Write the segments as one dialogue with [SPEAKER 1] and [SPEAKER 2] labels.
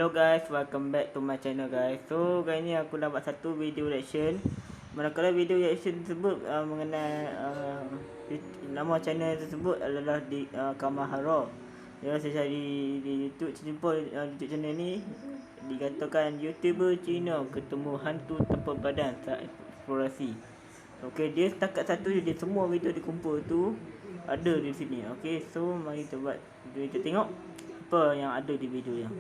[SPEAKER 1] Hello guys, welcome back to my channel guys. So kali ni aku dapat satu video reaction. Manakala video reaction tersebut mengenai nama channel tersebut adalah di Kamaharo. Ya, saya cari di YouTube, jumpa YouTube channel ni dikatakan YouTuber Cina ketemu hantu tanpa badan saat eksplorasi. Okey, dia setakat satu je, dia semua video dikumpul tu ada di sini. Okey, so mari kita tengok apa yang ada di video yang.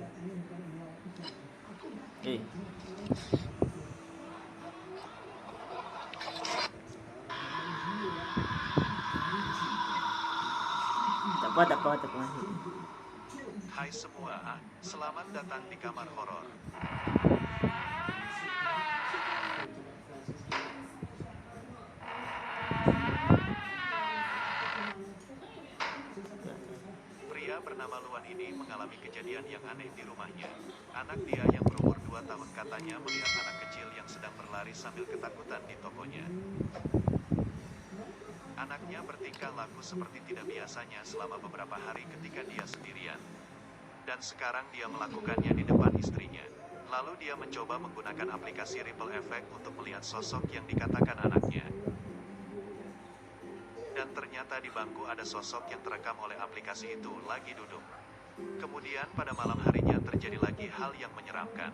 [SPEAKER 1] Tak apa.
[SPEAKER 2] Hai semua, selamat datang di kamar horor. Pria bernama Luan ini mengalami kejadian yang aneh di rumahnya. Anak dia yang berumur 2 tahun katanya melihat anak kecil yang sedang berlari sambil ketakutan di tokonya. Anaknya bertingkah laku seperti tidak biasanya selama beberapa hari ketika dia sendirian. Dan sekarang dia melakukannya di depan istrinya. Lalu dia mencoba menggunakan aplikasi Ripple Effect untuk melihat sosok yang dikatakan anaknya. Dan ternyata di bangku ada sosok yang terekam oleh aplikasi itu lagi duduk. Kemudian pada malam harinya terjadi lagi hal yang menyeramkan.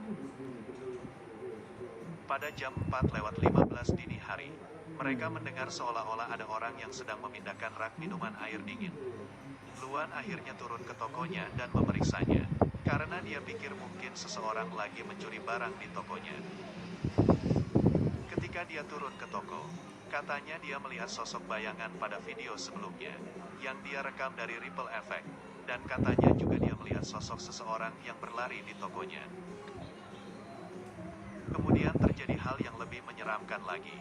[SPEAKER 2] Pada jam 4:15 dini hari, mereka mendengar seolah-olah ada orang yang sedang memindahkan rak minuman air dingin. Luan akhirnya turun ke tokonya dan memeriksanya, karena dia pikir mungkin seseorang lagi mencuri barang di tokonya. Ketika dia turun ke toko, katanya dia melihat sosok bayangan pada video sebelumnya, yang dia rekam dari Ripple Effect, dan katanya juga dia melihat sosok seseorang yang berlari di tokonya. Kemudian terjadi hal yang lebih menyeramkan lagi.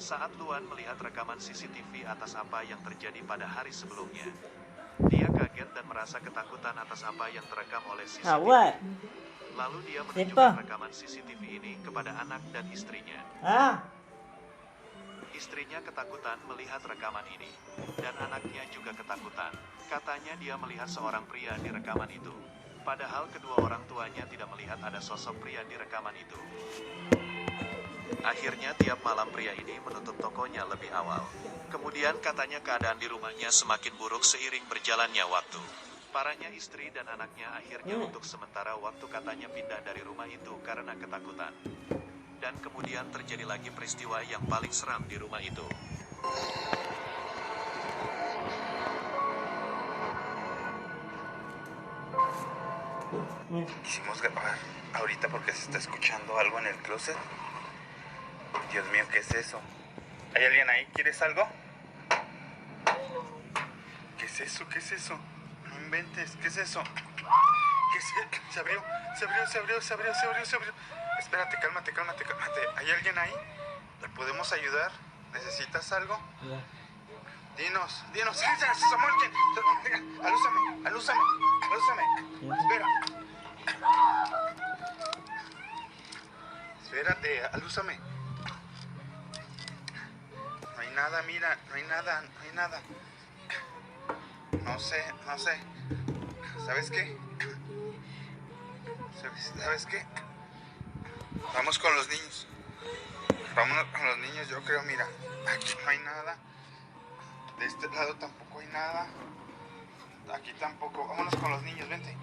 [SPEAKER 2] Saat Luan melihat rekaman CCTV atas apa yang terjadi pada hari sebelumnya, dia kaget dan merasa ketakutan atas apa yang terekam oleh CCTV. Lalu dia menunjukkan rekaman CCTV ini kepada anak dan istrinya. Istrinya ketakutan melihat rekaman ini, dan anaknya juga ketakutan. Katanya dia melihat seorang pria di rekaman itu. Padahal kedua orang tuanya tidak melihat ada sosok pria di rekaman itu. Akhirnya tiap malam pria ini menutup tokonya lebih awal. Kemudian katanya keadaan di rumahnya semakin buruk seiring berjalannya waktu. Parahnya istri dan anaknya akhirnya untuk sementara waktu katanya pindah dari rumah itu karena ketakutan. Dan kemudian terjadi lagi peristiwa yang paling seram di rumah itu.
[SPEAKER 3] Quisimos grabar ahorita porque se está escuchando algo en el closet. Dios mío, ¿qué es eso? ¿Hay alguien ahí? ¿Quieres algo? ¿Qué es eso? ¿Qué es eso? No inventes, ¿qué es eso? ¿Qué es eso? Se abrió. Espérate, cálmate. ¿Hay alguien ahí? ¿Le podemos ayudar? ¿Necesitas algo? Dinos. Se asomó alguien. Alúzame. Espera. Espérate, alúzame. No hay nada, mira, no hay nada. No sé. ¿Sabes qué? Vamos con los niños. Vámonos con los niños, yo creo, mira. Aquí no hay nada. De este lado tampoco hay nada. Aquí tampoco. Vámonos con los niños, vente.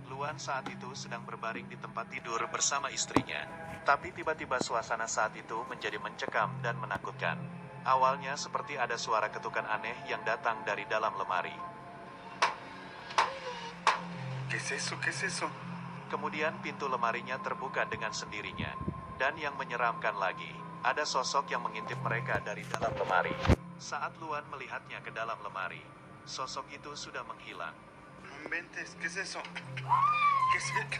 [SPEAKER 2] Luan saat itu sedang berbaring di tempat tidur bersama istrinya. Tapi tiba-tiba suasana saat itu menjadi mencekam dan menakutkan. Awalnya seperti ada suara ketukan aneh yang datang dari dalam lemari.
[SPEAKER 3] ¿Qué es eso?
[SPEAKER 2] Kemudian pintu lemarinya terbuka dengan sendirinya. Dan yang menyeramkan lagi, ada sosok yang mengintip mereka dari dalam lemari. Saat Luan melihatnya ke dalam lemari, sosok itu sudah menghilang.
[SPEAKER 3] No inventes, ¿qué es eso?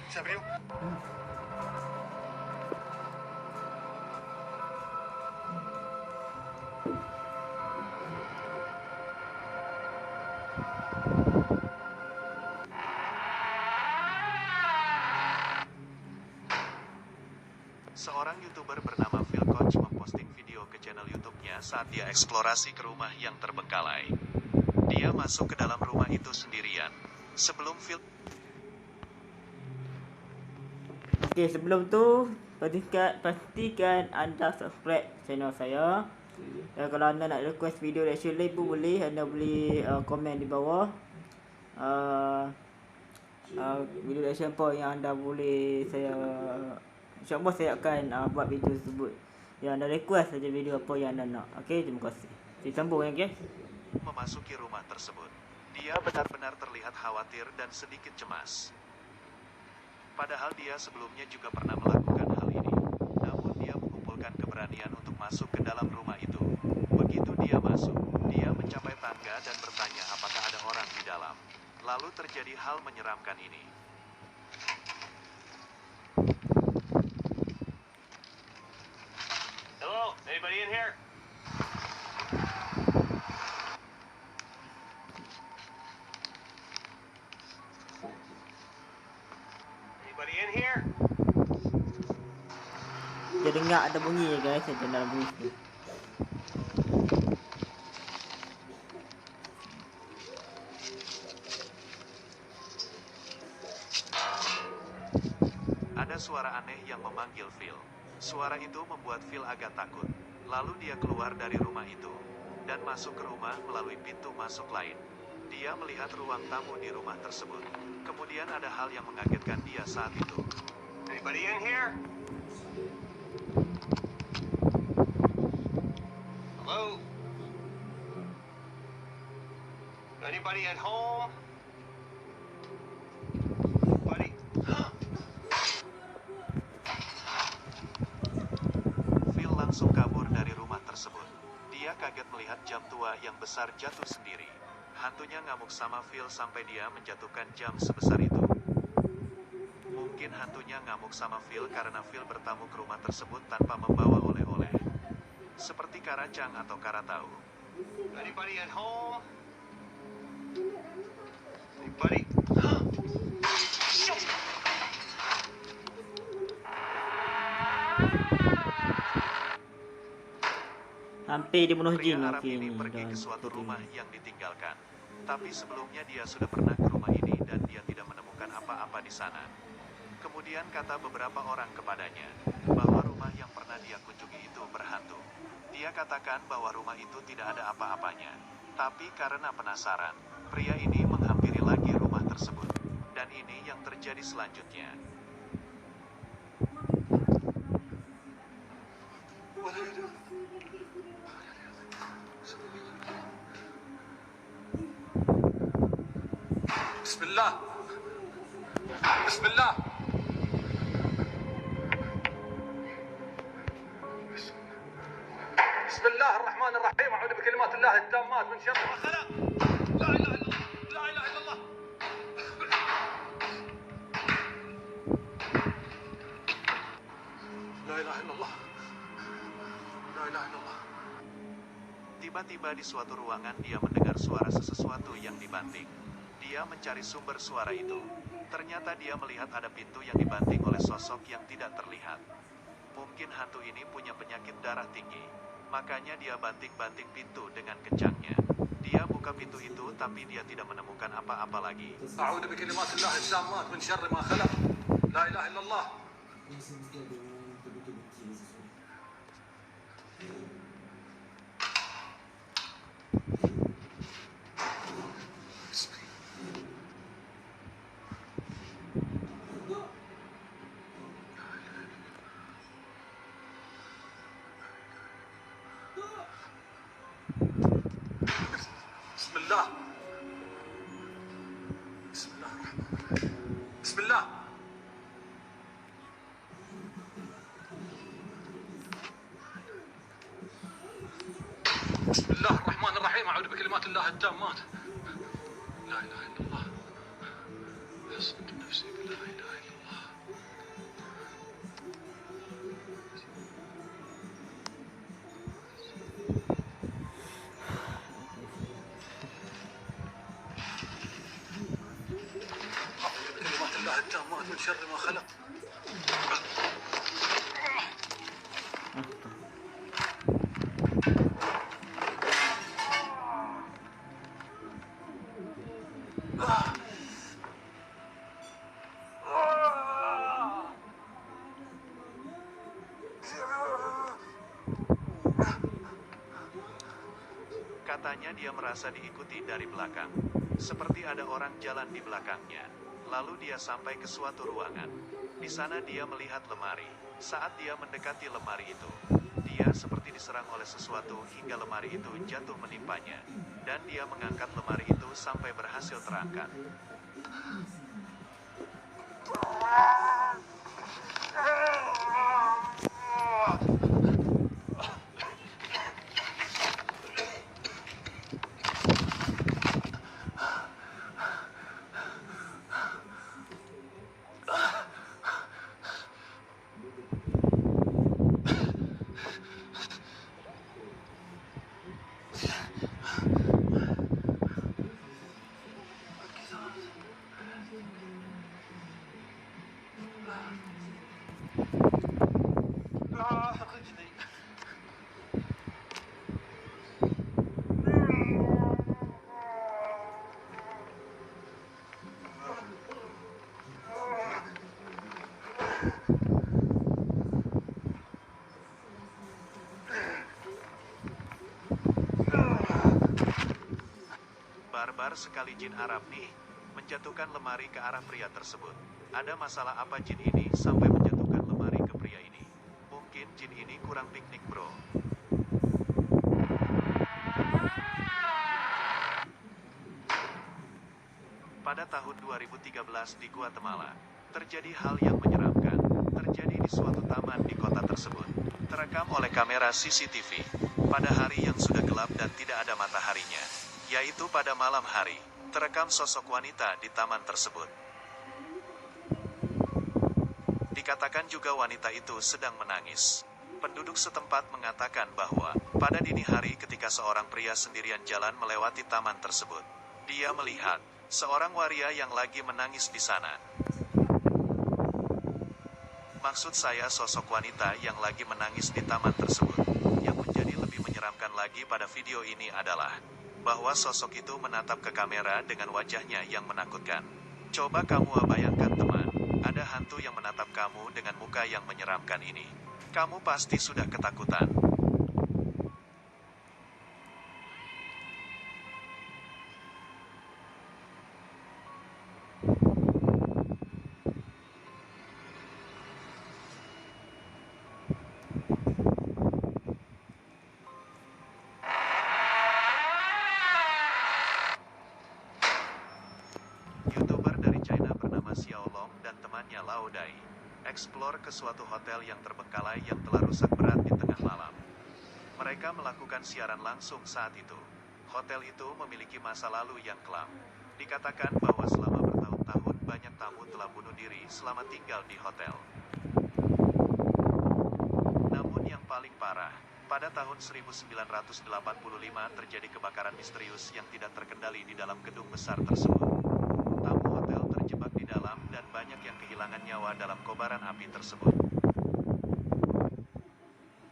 [SPEAKER 3] Se abrió.
[SPEAKER 2] Seorang YouTuber bernama Phil Koch memposting video ke channel YouTube-nya saat dia eksplorasi ke rumah yang terbengkalai. Dia masuk ke dalam rumah itu sendirian. Sebelum Phil
[SPEAKER 1] Okey, sebelum tu pastikan anda subscribe channel saya. Dan kalau anda nak request video reaction lain pun boleh, anda boleh komen di bawah. Video reaction apa yang anda boleh saya, InsyaAllah saya akan buat video tersebut. Yang anda request saja video apa yang anda nak. Okey, terima kasih. Disambung ya guys.
[SPEAKER 2] Memasuki rumah tersebut, dia benar-benar terlihat khawatir dan sedikit cemas. Padahal dia sebelumnya juga pernah melakukan hal ini. Namun dia mengumpulkan keberanian untuk masuk ke dalam rumah itu. Begitu dia masuk, dia mencapai tangga dan bertanya apakah ada orang di dalam. Lalu terjadi hal menyeramkan ini.
[SPEAKER 4] Hello, anybody in here? Anybody in here?
[SPEAKER 1] Dia dengar ada bunyi ya guys, saya dengar bunyi sikit.
[SPEAKER 2] Ada suara aneh yang memanggil Phil. Suara itu membuat Phil agak takut. Lalu dia keluar dari rumah itu dan masuk ke rumah melalui pintu masuk lain. Dia melihat ruang tamu di rumah tersebut. Kemudian ada hal yang mengagetkan dia saat itu.
[SPEAKER 4] Anybody in here? Hello? Anybody at home? Anybody?
[SPEAKER 2] Phil langsung kabur dari rumah tersebut. Dia kaget melihat jam tua yang besar jatuh sendiri. Hantunya ngamuk sama Phil sampai dia menjatuhkan jam sebesar itu. Mungkin hantunya ngamuk sama Phil karena Phil bertamu ke rumah tersebut tanpa membawa oleh-oleh. Seperti karacang atau karatau.
[SPEAKER 4] Anybody at home? Anybody?
[SPEAKER 1] Hampir dibunuh
[SPEAKER 2] Pria
[SPEAKER 1] jin.
[SPEAKER 2] Arab
[SPEAKER 1] Okey
[SPEAKER 2] ini
[SPEAKER 1] ni
[SPEAKER 2] pergi
[SPEAKER 1] dah
[SPEAKER 2] ke suatu
[SPEAKER 1] kita
[SPEAKER 2] rumah
[SPEAKER 1] tengok.
[SPEAKER 2] yang ditinggalkan. Tapi sebelumnya dia sudah pernah ke rumah ini dan dia tidak menemukan apa-apa di sana. Kemudian kata beberapa orang kepadanya bahwa rumah yang pernah dia kunjungi itu berhantu. Dia katakan bahwa rumah itu tidak ada apa-apanya. Tapi karena penasaran, pria ini menghampiri lagi rumah tersebut. Dan ini yang terjadi selanjutnya.
[SPEAKER 5] Bismillah. Bismillah. Bismillahirrahmanirrahim. A'udzu bikalimatillah at-tammat min syarri ma khalaq. La ilaha illallah. La ilaha illallah. La ilaha illallah. La ilaha illallah.
[SPEAKER 2] Tiba-tiba di suatu ruangan dia mendengar suara sesuatu yang dibanting. Dia mencari sumber suara itu. Ternyata dia melihat ada pintu yang dibanting oleh sosok yang tidak terlihat. Mungkin hantu ini punya penyakit darah tinggi. Makanya dia banting-banting pintu dengan kencangnya. Dia buka pintu itu tapi dia tidak menemukan apa-apa lagi.
[SPEAKER 5] A'udzu bikalimatillah at-tammat min syarri ma khalaq. La ilaha illallah. Bismillah. Bismillah. Bismillah. Bismillahirrahmanirrahim. A'udzu bikalimatillah at-tammat. La ilaha illallah. Hasbunallahu nafsi la ilaha illallah. كلمات الله التامات من شر ما خلق.
[SPEAKER 2] Katanya dia merasa diikuti dari belakang. Seperti ada orang jalan di belakangnya. Lalu dia sampai ke suatu ruangan. Di sana dia melihat lemari. Saat dia mendekati lemari itu, dia seperti diserang oleh sesuatu hingga lemari itu jatuh menimpanya. Dan dia mengangkat lemari itu sampai berhasil terangkat. Barbar sekali jin Arab nih, menjatuhkan lemari ke arah pria tersebut. Ada masalah apa jin ini sampai menjatuhkan lemari ke pria ini? Mungkin jin ini kurang piknik bro. Pada tahun 2013 di Guatemala, terjadi hal yang menyeramkan. Terjadi di suatu taman di kota tersebut. Terekam oleh kamera CCTV. Pada hari yang sudah gelap dan tidak ada mataharinya. Yaitu pada malam hari, terekam sosok wanita di taman tersebut. Dikatakan juga wanita itu sedang menangis. Penduduk setempat mengatakan bahwa, pada dini hari ketika seorang pria sendirian jalan melewati taman tersebut, dia melihat seorang waria yang lagi menangis di sana. Maksud saya sosok wanita yang lagi menangis di taman tersebut. Yang menjadi lebih menyeramkan lagi pada video ini adalah bahwa sosok itu menatap ke kamera dengan wajahnya yang menakutkan. Coba kamu bayangkan teman, ada hantu yang menatap kamu dengan muka yang menyeramkan ini. Kamu pasti sudah ketakutan. YouTuber dari China bernama Xiao Long dan temannya Lao Dai eksplor ke suatu hotel yang terbengkalai yang telah rusak berat di tengah malam. Mereka melakukan siaran langsung saat itu. Hotel itu memiliki masa lalu yang kelam. Dikatakan bahwa selama bertahun-tahun banyak tamu telah bunuh diri selama tinggal di hotel. Namun yang paling parah, pada tahun 1985 terjadi kebakaran misterius yang tidak terkendali di dalam gedung besar tersebut. Tamu hotel terjebak di dalam dan banyak yang kehilangan nyawa dalam kobaran api tersebut.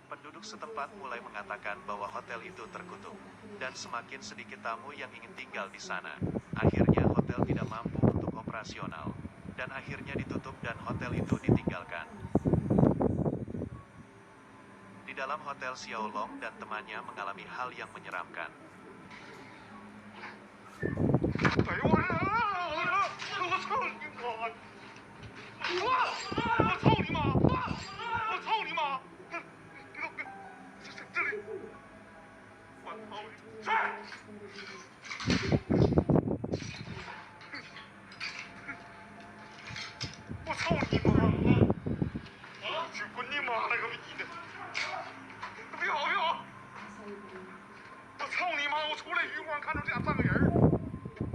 [SPEAKER 2] Penduduk setempat mulai mengatakan bahwa hotel itu terkutuk, dan semakin sedikit tamu yang ingin tinggal di sana. Akhirnya hotel tidak mampu untuk operasional, dan akhirnya ditutup dan hotel itu ditinggalkan. Di dalam hotel Xiao Long dan temannya mengalami hal yang menyeramkan.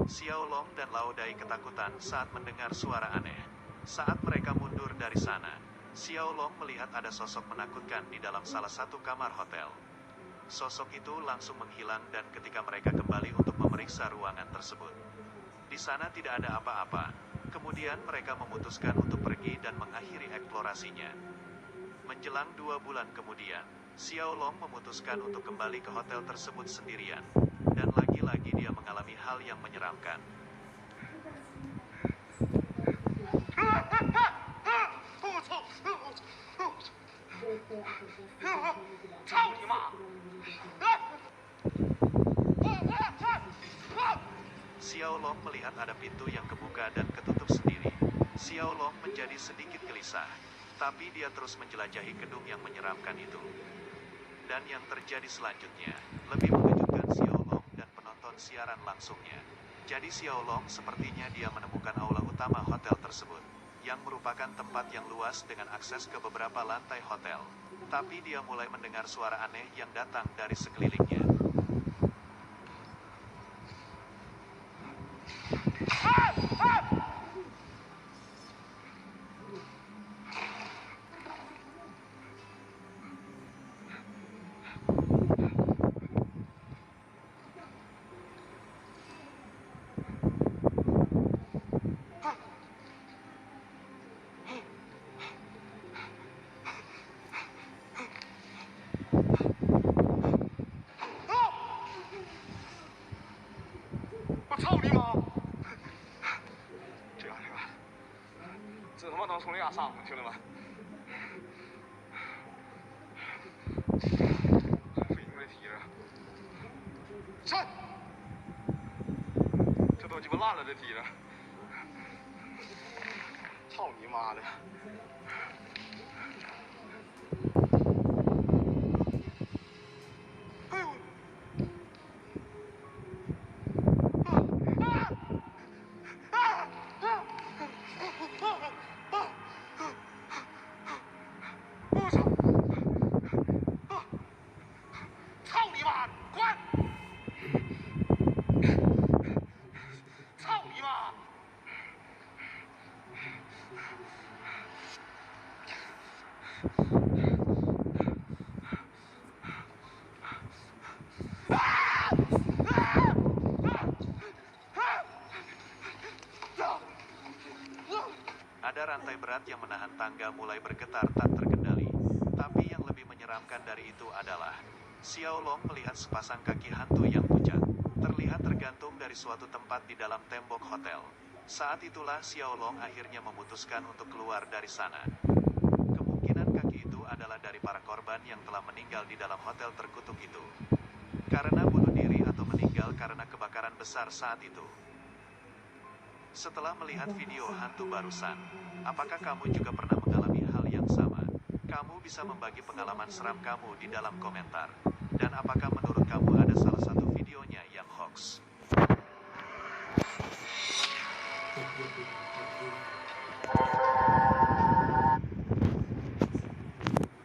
[SPEAKER 2] Xiao Long dan Lao Dai ketakutan saat mendengar suara aneh. Saat mereka mundur dari sana, Xiao Long melihat ada sosok menakutkan di dalam salah satu kamar hotel. Sosok itu langsung menghilang dan ketika mereka kembali untuk memeriksa ruangan tersebut, di sana tidak ada apa-apa. Kemudian mereka memutuskan untuk pergi dan mengakhiri eksplorasinya. Menjelang 2 bulan kemudian, Xiao Long memutuskan untuk kembali ke hotel tersebut sendirian. Dan lagi-lagi dia mengalami hal yang menyeramkan. Xiao Long melihat ada pintu yang kebuka dan ketutup sendiri. Xiao Long menjadi sedikit gelisah, tapi dia terus menjelajahi gedung yang menyeramkan itu. Dan yang terjadi selanjutnya, lebih mengejutkan Xiao Long dan penonton siaran langsungnya. Jadi Xiao Long sepertinya dia menemukan aula utama hotel tersebut, yang merupakan tempat yang luas dengan akses ke beberapa lantai hotel. Tapi dia mulai mendengar suara aneh yang datang dari sekelilingnya. Ada rantai berat yang menahan tangga mulai bergetar tak terkendali. Tapi yang lebih menyeramkan dari itu adalah Xiao Long melihat sepasang kaki hantu yang pucat, terlihat tergantung dari suatu tempat di dalam tembok hotel. Saat itulah Xiao Long akhirnya memutuskan untuk keluar dari sana. Kemungkinan kaki itu adalah dari para korban yang telah meninggal di dalam hotel terkutuk itu, karena bunuh diri atau meninggal karena kebakaran besar saat itu. Setelah melihat video hantu barusan, apakah kamu juga pernah mengalami hal yang sama? Kamu bisa membagi pengalaman seram kamu di dalam komentar. Dan apakah menurut kamu ada salah satu videonya yang hoax?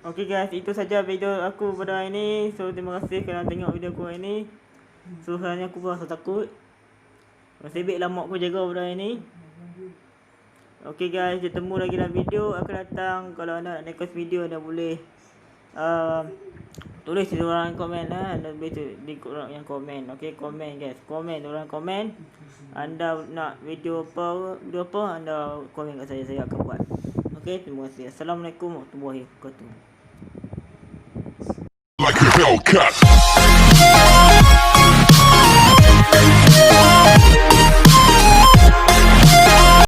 [SPEAKER 1] Okay guys, itu saja video aku pada hari ini. So terima kasih kerana tengok video aku hari ini. So sebenarnya aku rasa takut. Masih baiklah mak aku jaga pada hari ini. Okay guys, bertemu lagi dalam video akan datang. Kalau anda nak request video, anda boleh tulis di ruangan komen lah. Anda boleh di yang komen. Okay, komen guys, komen orang komen. Anda nak video apa anda komen kat saya akan buat. Okay, terima kasih. Assalamualaikum warahmatullahi wabarakatuh.
[SPEAKER 6] Like a Hellcat.